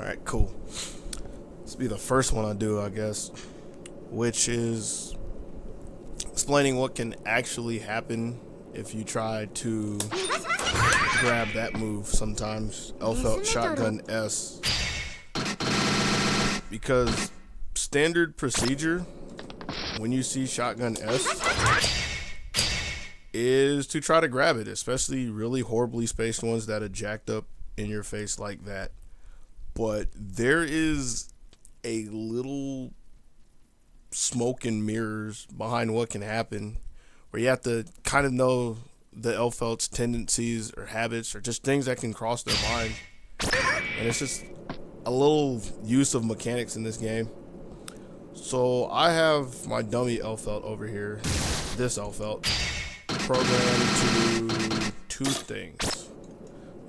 Alright, cool. This will be the first one I do, I guess, which is explaining what can actually happen if you try to grab that move sometimes. L-Felt Shotgun S. Because standard procedure when you see Shotgun S is to try to grab it, especially really horribly spaced ones that are jacked up in your face like that. But there is a little smoke and mirrors behind what can happen, where you have to kind of know the L-Felt's tendencies or habits or just things that can cross their mind. And it's just a little use of mechanics in this game. So I have my dummy L-Felt over here, this L-Felt, programmed to do two things.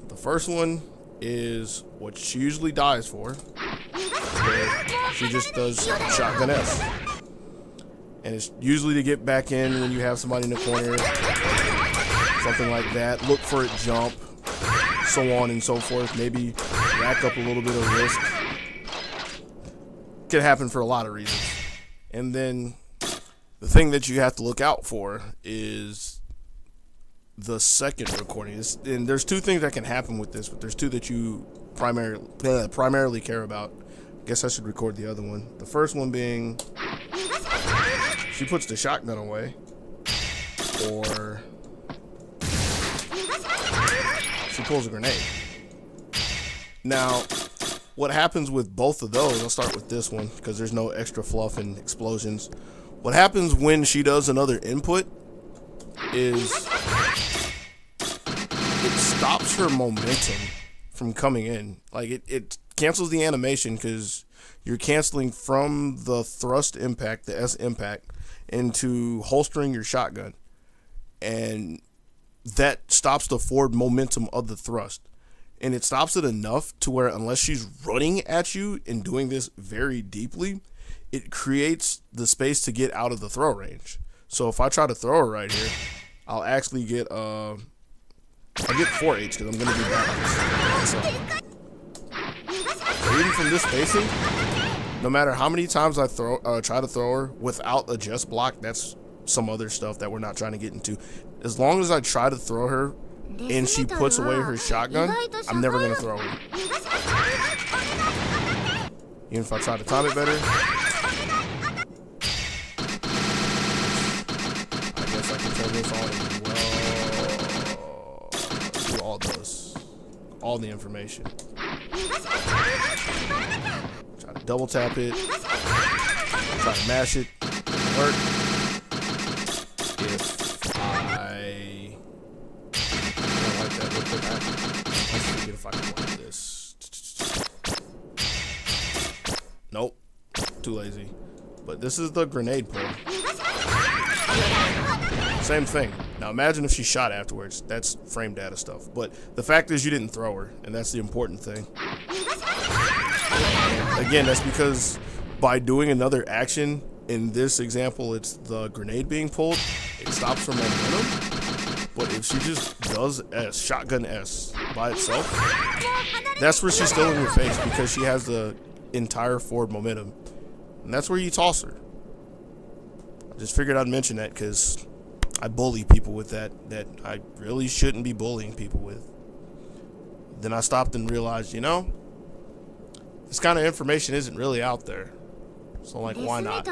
The first one is what she usually dies for, where she just does Shotgun S. And it's usually to get back in when you have somebody in the corner, something like that. Look for it jump, so on and so forth. Maybe rack up a little bit of risk. Could happen for a lot of reasons. And then the thing that you have to look out for is the second recording. And there's two things that can happen with this, but there's two that you primarily care about. I guess I should record the other one. The first one being she puts the shotgun away, or she pulls a grenade. Now, what happens with both of those, I'll start with this one because there's no extra fluff and explosions. What happens when she does another input is it stops her momentum from coming in. Like it cancels the animation because you're canceling from the thrust impact, the S impact, into holstering your shotgun. And that stops the forward momentum of the thrust. And it stops it enough to where unless she's running at you and doing this very deeply, it creates the space to get out of the throw range. So if I try to throw her right here, I'll actually get I'll get 4H because I'm gonna be back. So even from this spacing, no matter how many times I try to throw her without a just block, that's some other stuff that we're not trying to get into. As long as I try to throw her and she puts away her shotgun, I'm never gonna throw her. Even if I try to time it better, I guess I can turn this on as well. Do all those, all the information. Try to double tap it. Try to mash it. Work. If I don't like that real quick, let's see if I can like this. Nope. Too lazy. But this is the grenade pull. Same thing. Now imagine if she shot afterwards. That's frame data stuff. But the fact is you didn't throw her, and that's the important thing. And again, that's because by doing another action, in this example, it's the grenade being pulled, it stops her momentum. But if she just does S, Shotgun S, by itself, that's where she's still in your face because she has the entire forward momentum. And that's where you toss her. I just figured I'd mention that because I bully people with that I really shouldn't be bullying people with. Then I stopped and realized, you know, this kind of information isn't really out there. So like, why not?